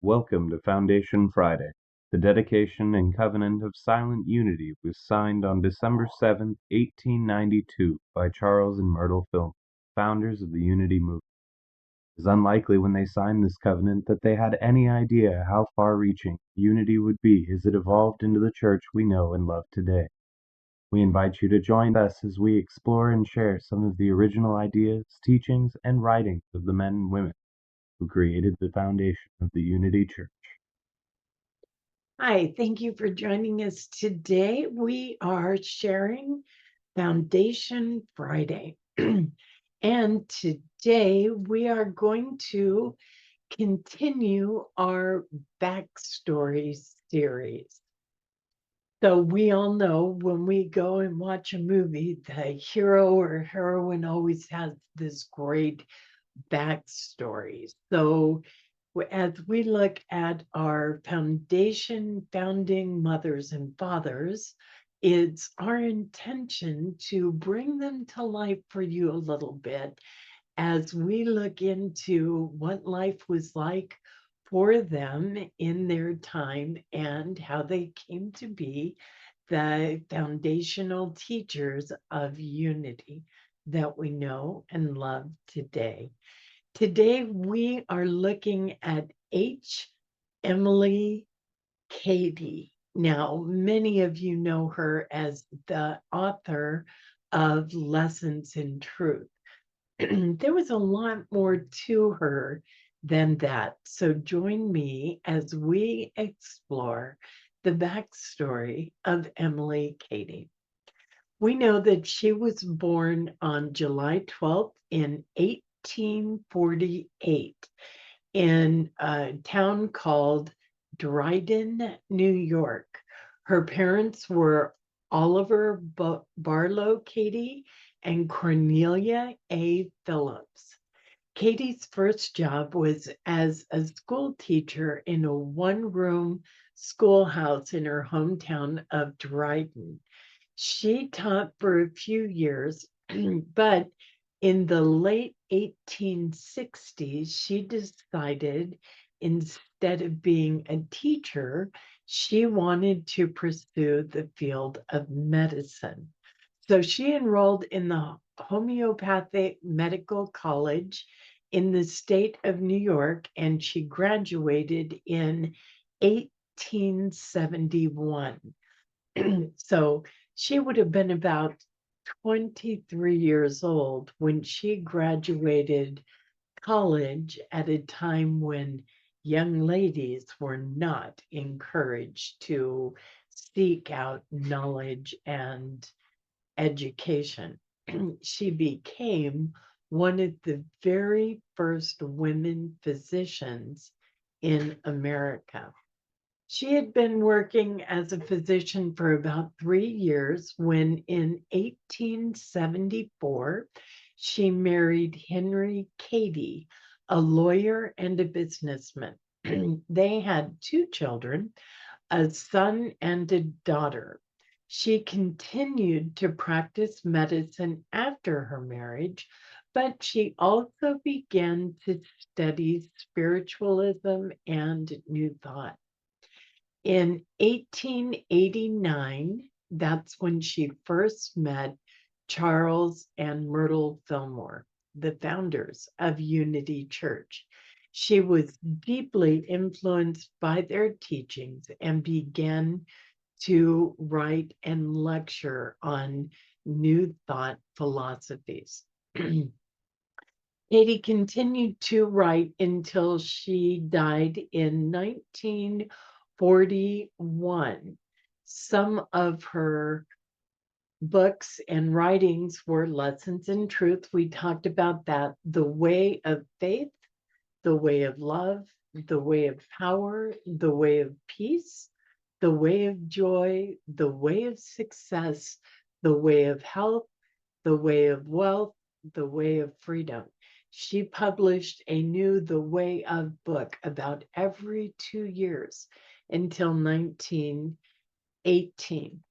Welcome to Foundation Friday. The dedication and covenant of silent unity was signed on December 7th, 1892 by Charles and Myrtle Fillmore, founders of the Unity movement. It is unlikely when they signed this covenant that they had any idea how far-reaching unity would be as it evolved into the church we know and love today. We invite you to join us as we explore and share some of the original ideas, teachings, and writings of the men and women who created the foundation of the Unity Church. Hi, thank you for joining us today. We are sharing Foundation Friday. And today we are going to continue our backstory series. So we all know when we go and watch a movie, the hero or heroine always has this great backstory. So as we look at our founding mothers and fathers, it's our intention to bring them to life for you a little bit as we look into what life was like for them in their time and how they came to be the foundational teachers of unity that we know and love today. Today, we are looking at Emilie Cady. Now, many of you know her as the author of Lessons in Truth. There was a lot more to her than that. So join me as we explore the backstory of Emilie Cady. We know that she was born on July 12th in 1848 in a town called Dryden, New York. Her parents were Oliver Barlow Cady and Cornelia A. Phillips. Katie's first job was as a school teacher in a one-room schoolhouse in her hometown of Dryden. She taught for a few years, but in the late 1860s, she decided instead of being a teacher, she wanted to pursue the field of medicine. So she enrolled in the Homeopathic Medical College in the state of New York, and she graduated in 1871. So she would have been about 23 years old when she graduated college at a time when young ladies were not encouraged to seek out knowledge and education. She became one of the very first women physicians in America. She had been working as a physician for about 3 years when in 1874, she married Henry Cady, a lawyer and a businessman. They had two children, a son and a daughter. She continued to practice medicine after her marriage, but she also began to study spiritualism and New Thought. In 1889, that's when she first met Charles and Myrtle Fillmore, the founders of Unity Church. She was deeply influenced by their teachings and began to write and lecture on New Thought philosophies. Katie continued to write until she died in 1941. Some of her books and writings were Lessons in Truth. We talked about that. The Way of Faith, The Way of Love, The Way of Power, The Way of Peace, The Way of Joy, The Way of Success, The Way of Health, The Way of Wealth, The Way of Freedom. She published a new The Way of book about every 2 years until 1918.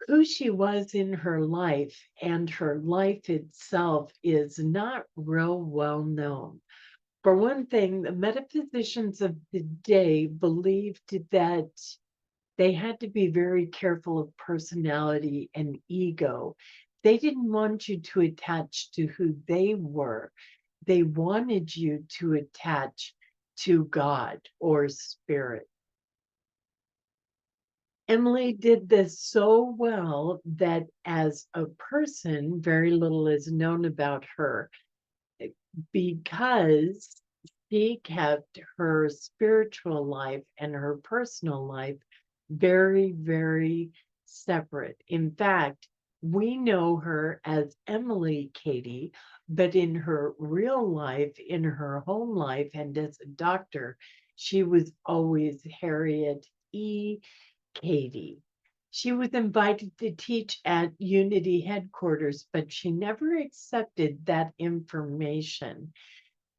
Who she was in her life and her life itself is not real well known. For one thing, the metaphysicians of the day believed that they had to be very careful of personality and ego. They didn't want you to attach to who they were. They wanted you to attach to God or spirit. Emily did this so well that as a person, very little is known about her because she kept her spiritual life and her personal life very, very separate. In fact, we know her as Emilie Cady, but in her real life, in her home life, and as a doctor, she was always Harriet E. Cady. She was invited to teach at Unity headquarters, but she never accepted that information.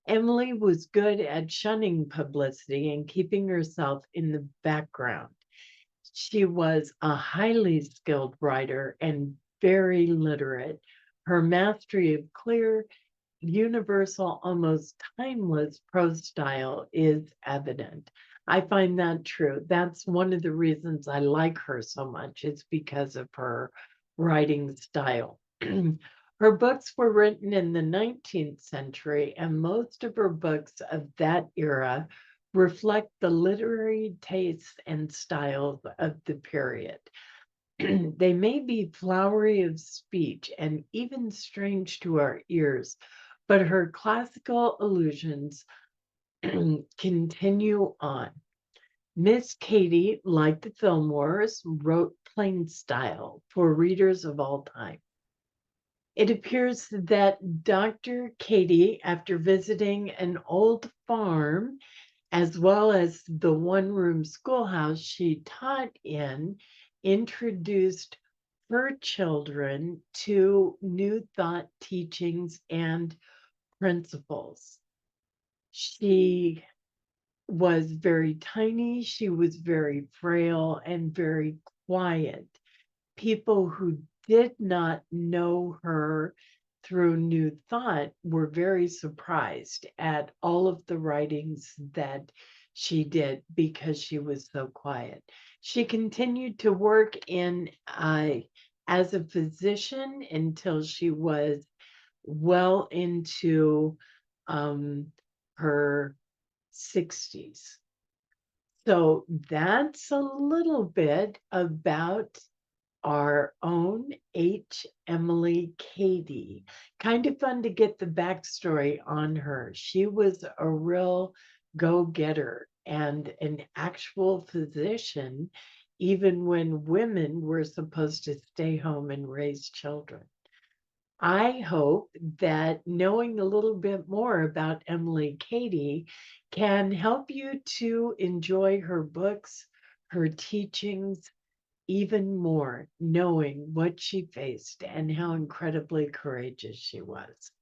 Emily was good at shunning publicity and keeping herself in the background. She was a highly skilled writer and very literate. Her mastery of clear, universal, almost timeless prose style is evident. I find that true. That's one of the reasons I like her so much. It's because of her writing style. Her books were written in the 19th century, and most of her books of that era reflect the literary tastes and styles of the period. They may be flowery of speech and even strange to our ears, but her classical allusions continue on. Miss Cady, like the Fillmores, wrote plain style for readers of all time. It appears that Dr. Cady, after visiting an old farm as well as the one-room schoolhouse she taught in, introduced her children to New Thought teachings and principles. She was very tiny, she was very frail and very quiet. People who did not know her through New Thought were very surprised at all of the writings that she did because she was so quiet. She continued to work as a physician until she was well into her 60s. So that's a little bit about our own Emilie Cady. Kind of fun to get the backstory on her. She was a real go-getter and an actual physician, even when women were supposed to stay home and raise children. I hope that knowing a little bit more about Emilie Cady can help you to enjoy her books, her teachings, even more, knowing what she faced and how incredibly courageous she was.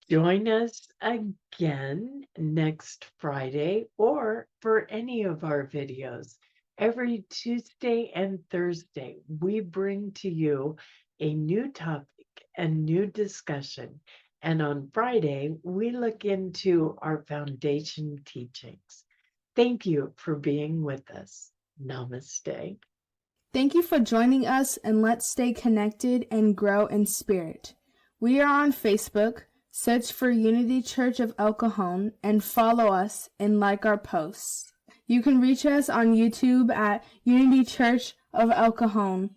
Join us again next Friday or for any of our videos. Every Tuesday and Thursday, we bring to you a new topic and new discussion. And on Friday, we look into our foundation teachings. Thank you for being with us. Namaste. Thank you for joining us, and let's stay connected and grow in spirit. We are on Facebook. Search for Unity Church of El Cajon and follow us and like our posts. You can reach us on YouTube at Unity Church of El Cajon.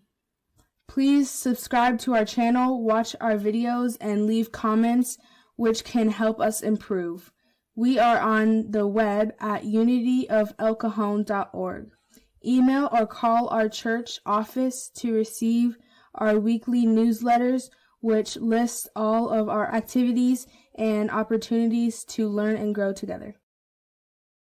Please subscribe to our channel, watch our videos, and leave comments, which can help us improve. We are on the web at unityofelcajon.org. Email or call our church office to receive our weekly newsletters, which lists all of our activities and opportunities to learn and grow together.